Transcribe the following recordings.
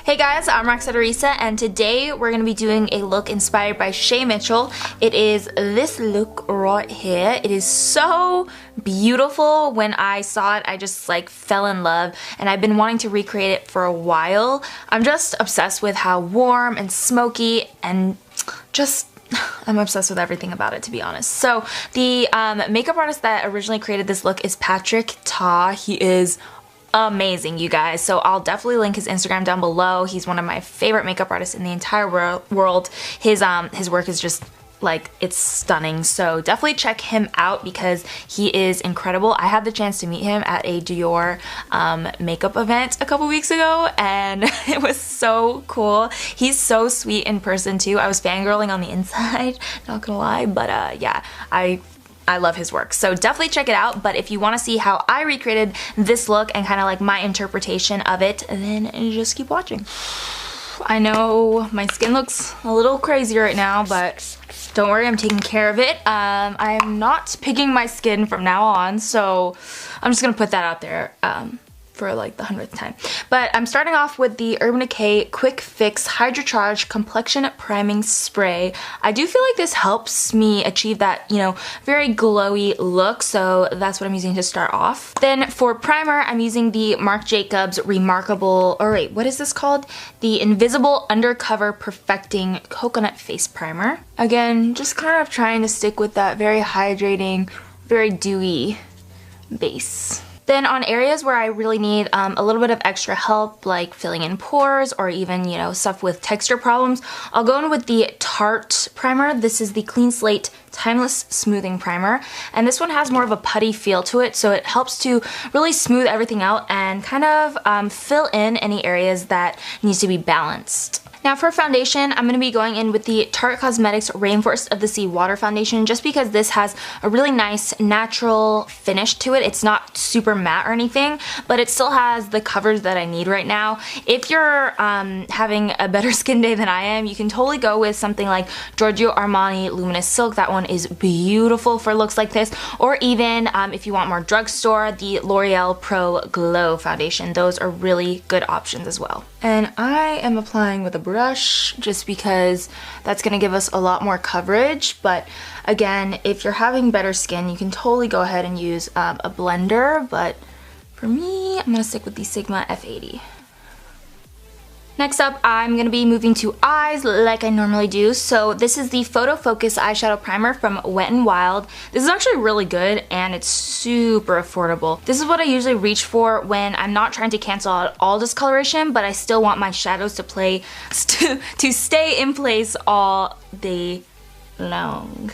Hey guys, I'm Roxette Arisa, and today we're going to be doing a look inspired by Shay Mitchell. It is this look right here. It is so beautiful. When I saw it, I just like fell in love, and I've been wanting to recreate it for a while. I'm just obsessed with how warm and smoky and just I'm obsessed with everything about it, to be honest. So the makeup artist that originally created this look is Patrick Ta. He is amazing, you guys. So I'll definitely link his Instagram down below. He's one of my favorite makeup artists in the entire world. His work is just like, it's stunning. So definitely check him out because he is incredible. I had the chance to meet him at a Dior makeup event a couple weeks ago, and it was so cool. He's so sweet in person too. I was fangirling on the inside, not gonna lie, but yeah, I love his work, so definitely check it out. But if you want to see how I recreated this look and kind of like my interpretation of it, then just keep watching. I know my skin looks a little crazy right now, but don't worry, I'm taking care of it. I am not picking my skin from now on, so I'm just gonna put that out there for like the 100th time. But I'm starting off with the Urban Decay Quick Fix Hydro Charge Complexion Priming Spray. I do feel like this helps me achieve that, you know, very glowy look, so that's what I'm using to start off. Then for primer, I'm using the Marc Jacobs Remarkable, or wait, what is this called? The Invisible Undercover Perfecting Coconut Face Primer. Again, just kind of trying to stick with that very hydrating, very dewy base. Then on areas where I really need a little bit of extra help, like filling in pores or even, you know, stuff with texture problems, I'll go in with the Tarte primer. This is the Clean Slate Timeless Smoothing Primer, and this one has more of a putty feel to it, so it helps to really smooth everything out and kind of fill in any areas that needs to be balanced. Now for foundation, I'm going to be going in with the Tarte Cosmetics Rainforest of the Sea Water Foundation, just because this has a really nice natural finish to it. It's not super matte or anything, but it still has the coverage that I need right now. If you're having a better skin day than I am, you can totally go with something like Giorgio Armani Luminous Silk. That one is beautiful for looks like this. Or even if you want more drugstore, the L'Oreal Pro Glow Foundation. Those are really good options as well. And I am applying with a brush just because that's going to give us a lot more coverage. But again, if you're having better skin, you can totally go ahead and use a blender. But for me, I'm going to stick with the Sigma F80. Next up, I'm going to be moving to eyes like I normally do. So this is the Photo Focus Eyeshadow Primer from Wet n Wild. This is actually really good and it's super affordable. This is what I usually reach for when I'm not trying to cancel out all discoloration, but I still want my shadows to stay in place all day long.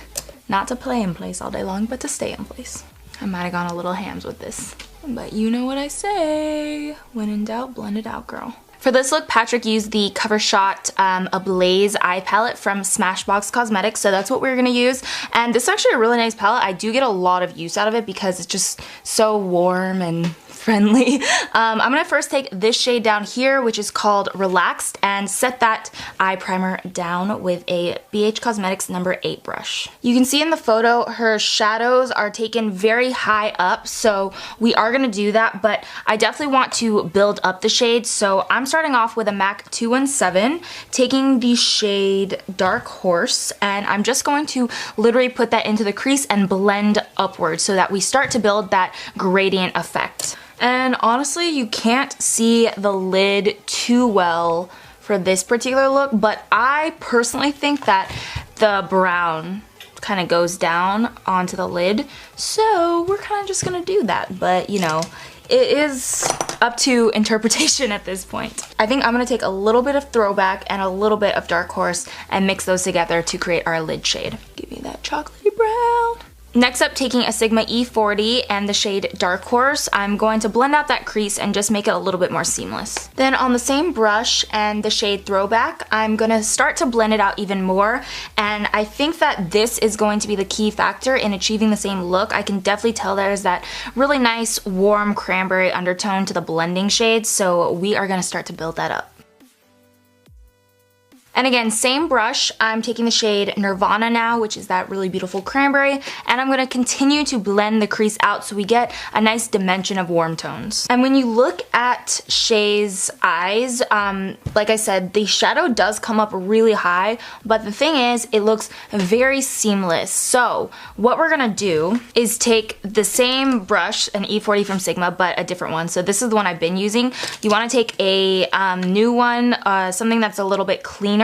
Not to play in place all day long, but to stay in place. I might have gone a little hams with this, but you know what I say. When in doubt, blend it out, girl. For this look, Patrick used the Cover Shot Ablaze Eye Palette from Smashbox Cosmetics, so that's what we're gonna use. And this is actually a really nice palette. I do get a lot of use out of it because it's just so warm and friendly. I'm gonna first take this shade down here, which is called Relaxed, and set that eye primer down with a BH Cosmetics number 8 brush. You can see in the photo her shadows are taken very high up, so we are gonna do that, but I definitely want to build up the shade, so I'm starting off with a MAC 217, taking the shade Dark Horse, and I'm just going to literally put that into the crease and blend upwards so that we start to build that gradient effect. And honestly, you can't see the lid too well for this particular look, but I personally think that the brown kind of goes down onto the lid, so we're kind of just gonna do that. But you know, it is up to interpretation at this point. I think I'm gonna take a little bit of Throwback and a little bit of Dark Horse and mix those together to create our lid shade. Give me that chocolatey brown. Next up, taking a Sigma E40 and the shade Dark Horse, I'm going to blend out that crease and just make it a little bit more seamless. Then on the same brush and the shade Throwback, I'm going to start to blend it out even more, and I think that this is going to be the key factor in achieving the same look. I can definitely tell there's that really nice warm cranberry undertone to the blending shade, so we are going to start to build that up. And again, same brush, I'm taking the shade Nirvana now, which is that really beautiful cranberry, and I'm going to continue to blend the crease out so we get a nice dimension of warm tones. And when you look at Shay's eyes, like I said, the shadow does come up really high, but the thing is, it looks very seamless. So what we're going to do is take the same brush, an E40 from Sigma, but a different one. So this is the one I've been using. You want to take a new one, something that's a little bit cleaner,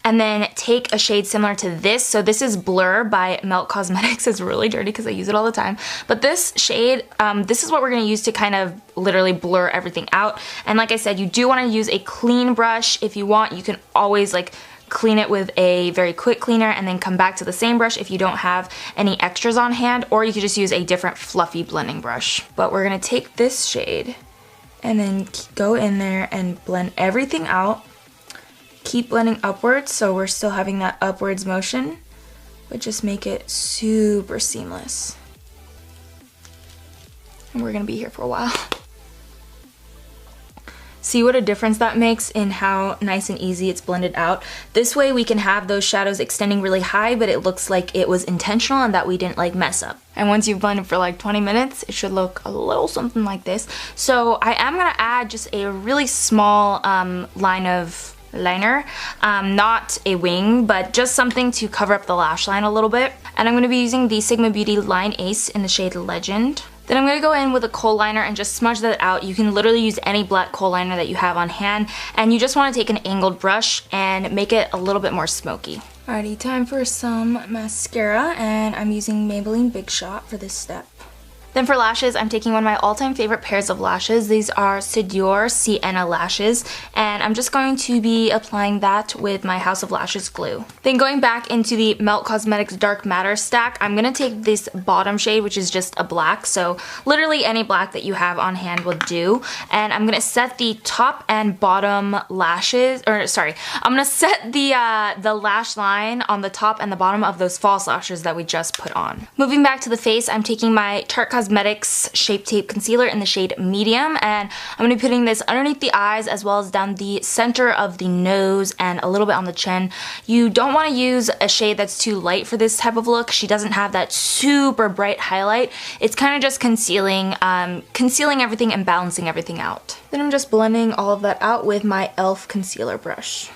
and then take a shade similar to this. So this is Blur by Melt Cosmetics. It's really dirty because I use it all the time. But this shade, this is what we're going to use to kind of literally blur everything out. And like I said, you do want to use a clean brush. If you want, you can always like clean it with a very quick cleaner and then come back to the same brush if you don't have any extras on hand, or you could just use a different fluffy blending brush. But we're going to take this shade and then go in there and blend everything out. Keep blending upwards, so we're still having that upwards motion, but just make it super seamless. And we're gonna be here for a while. See what a difference that makes in how nice and easy it's blended out. This way we can have those shadows extending really high, but it looks like it was intentional and that we didn't like mess up. And once you've blended for like 20 minutes, it should look a little something like this. So I am gonna add just a really small line of liner, not a wing, but just something to cover up the lash line a little bit. And I'm going to be using the Sigma Beauty Line Ace in the shade Legend. Then I'm going to go in with a kohl liner and just smudge that out. You can literally use any black kohl liner that you have on hand, and you just want to take an angled brush and make it a little bit more smoky. Alrighty, time for some mascara, and I'm using Maybelline Big Shot for this step. Then for lashes, I'm taking one of my all-time favorite pairs of lashes. These are Sidure Sienna lashes, and I'm just going to be applying that with my House of Lashes glue. Then going back into the Melt Cosmetics Dark Matter stack, I'm going to take this bottom shade, which is just a black, so literally any black that you have on hand will do. And I'm going to set the top and bottom lashes, or sorry, I'm going to set the lash line on the top and the bottom of those false lashes that we just put on. Moving back to the face, I'm taking my Tarte Cosmetics Shape Tape Concealer in the shade Medium, and I'm going to be putting this underneath the eyes as well as down the center of the nose and a little bit on the chin. You don't want to use a shade that's too light for this type of look. She doesn't have that super bright highlight. It's kind of just concealing everything and balancing everything out. Then I'm just blending all of that out with my e.l.f. concealer brush.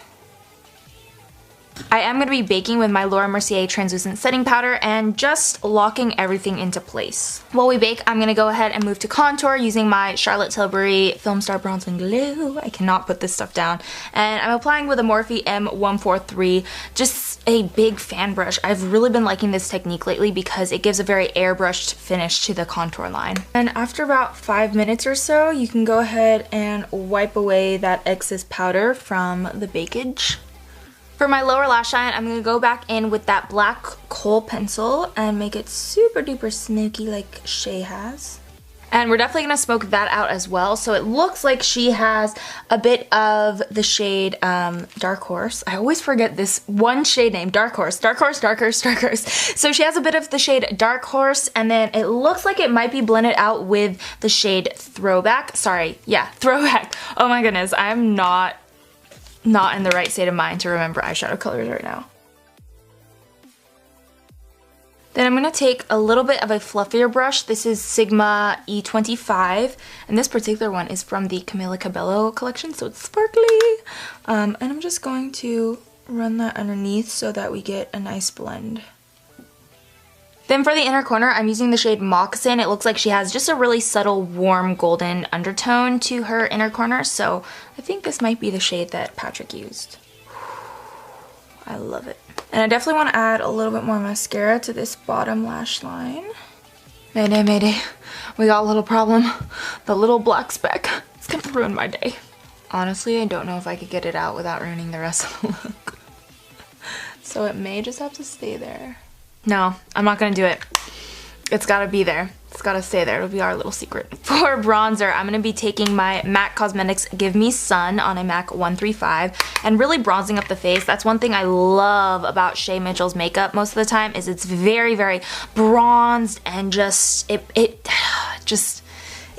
I am going to be baking with my Laura Mercier translucent setting powder and just locking everything into place. While we bake, I'm going to go ahead and move to contour using my Charlotte Tilbury Film Star Bronze and Glue. I cannot put this stuff down. And I'm applying with a Morphe M143, just a big fan brush. I've really been liking this technique lately because it gives a very airbrushed finish to the contour line. And after about 5 minutes or so, you can go ahead and wipe away that excess powder from the bakage. For my lower lash line, I'm going to go back in with that black kohl pencil and make it super duper smoky like Shay has. And we're definitely going to smoke that out as well. So it looks like she has a bit of the shade Dark Horse. I always forget this one shade name, Dark Horse. Dark Horse, Dark Horse, Dark Horse. So she has a bit of the shade Dark Horse, and then it looks like it might be blended out with the shade Throwback. Sorry, yeah, Throwback. Oh my goodness, I'm not in the right state of mind to remember eyeshadow colors right now. Then I'm going to take a little bit of a fluffier brush. This is Sigma E25, and this particular one is from the Camila Cabello collection, so it's sparkly. And I'm just going to run that underneath so that we get a nice blend. Then for the inner corner, I'm using the shade Moccasin. It looks like she has just a really subtle, warm, golden undertone to her inner corner, so I think this might be the shade that Patrick used. I love it. And I definitely want to add a little bit more mascara to this bottom lash line. Mayday, mayday. We got a little problem. The little black speck. It's gonna ruin my day. Honestly, I don't know if I could get it out without ruining the rest of the look. So it may just have to stay there. No, I'm not gonna do it. It's gotta be there. It's gotta stay there. It'll be our little secret. For bronzer, I'm gonna be taking my MAC Cosmetics Give Me Sun on a MAC 135 and really bronzing up the face. That's one thing I love about Shay Mitchell's makeup most of the time, is it's very, very bronzed and just, it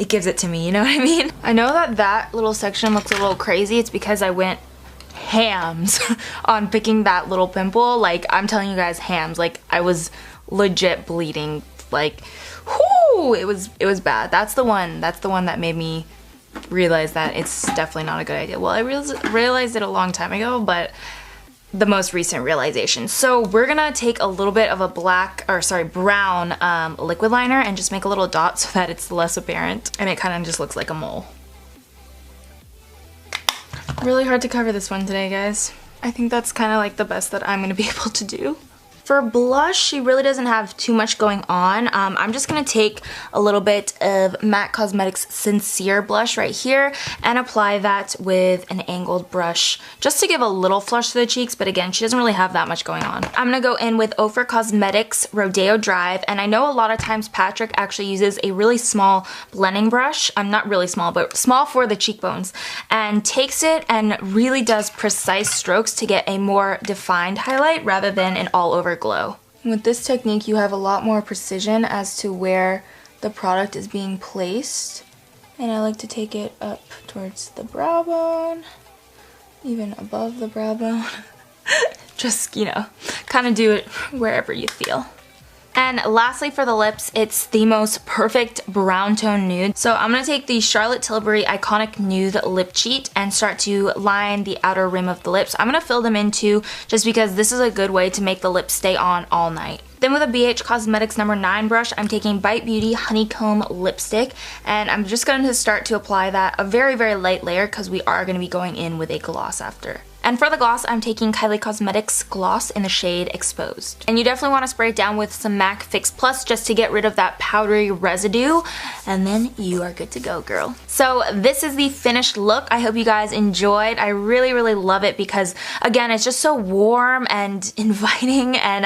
gives it to me, you know what I mean? I know that little section looks a little crazy. It's because I went hams on picking that little pimple. Like, I'm telling you guys, hams. Like, I was legit bleeding. Like, whoo, it was bad. That's the one that made me realize that it's definitely not a good idea. Well, I realized it a long time ago, but the most recent realization. So we're gonna take a little bit of a brown liquid liner and just make a little dot so that it's less apparent, and it kind of just looks like a mole. Really hard to cover this one today, guys. I think that's kind of like the best that I'm gonna be able to do. For blush, she really doesn't have too much going on. I'm just going to take a little bit of MAC Cosmetics Sincere blush right here and apply that with an angled brush just to give a little flush to the cheeks, but again, she doesn't really have that much going on. I'm going to go in with Ofra Cosmetics Rodeo Drive, and I know a lot of times Patrick actually uses a really small blending brush. Not really small, but small for the cheekbones, and takes it and really does precise strokes to get a more defined highlight rather than an all-over glow. With this technique, you have a lot more precision as to where the product is being placed, and I like to take it up towards the brow bone, even above the brow bone. Just, you know, kind of do it wherever you feel. And lastly, for the lips, it's the most perfect brown tone nude. So I'm going to take the Charlotte Tilbury Iconic Nude Lip Cheat and start to line the outer rim of the lips. I'm going to fill them in too, just because this is a good way to make the lips stay on all night. Then with a BH Cosmetics No. 9 brush, I'm taking Bite Beauty Honeycomb Lipstick, and I'm just going to start to apply that a very, very light layer because we are going to be going in with a gloss after. And for the gloss, I'm taking Kylie Cosmetics Gloss in the shade Exposed. And you definitely want to spray it down with some MAC Fix Plus just to get rid of that powdery residue, and then you are good to go, girl. So this is the finished look. I hope you guys enjoyed. I really, really love it because, again, it's just so warm and inviting and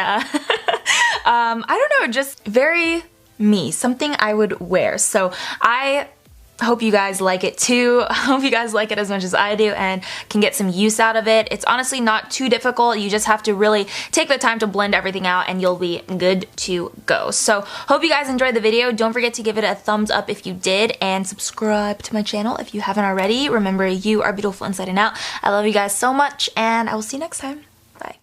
I don't know, just very me, something I would wear. So I hope you guys like it too. I hope you guys like it as much as I do and can get some use out of it. It's honestly not too difficult. You just have to really take the time to blend everything out and you'll be good to go. So hope you guys enjoyed the video. Don't forget to give it a thumbs up if you did, and subscribe to my channel if you haven't already. Remember, you are beautiful inside and out. I love you guys so much, and I will see you next time. Bye.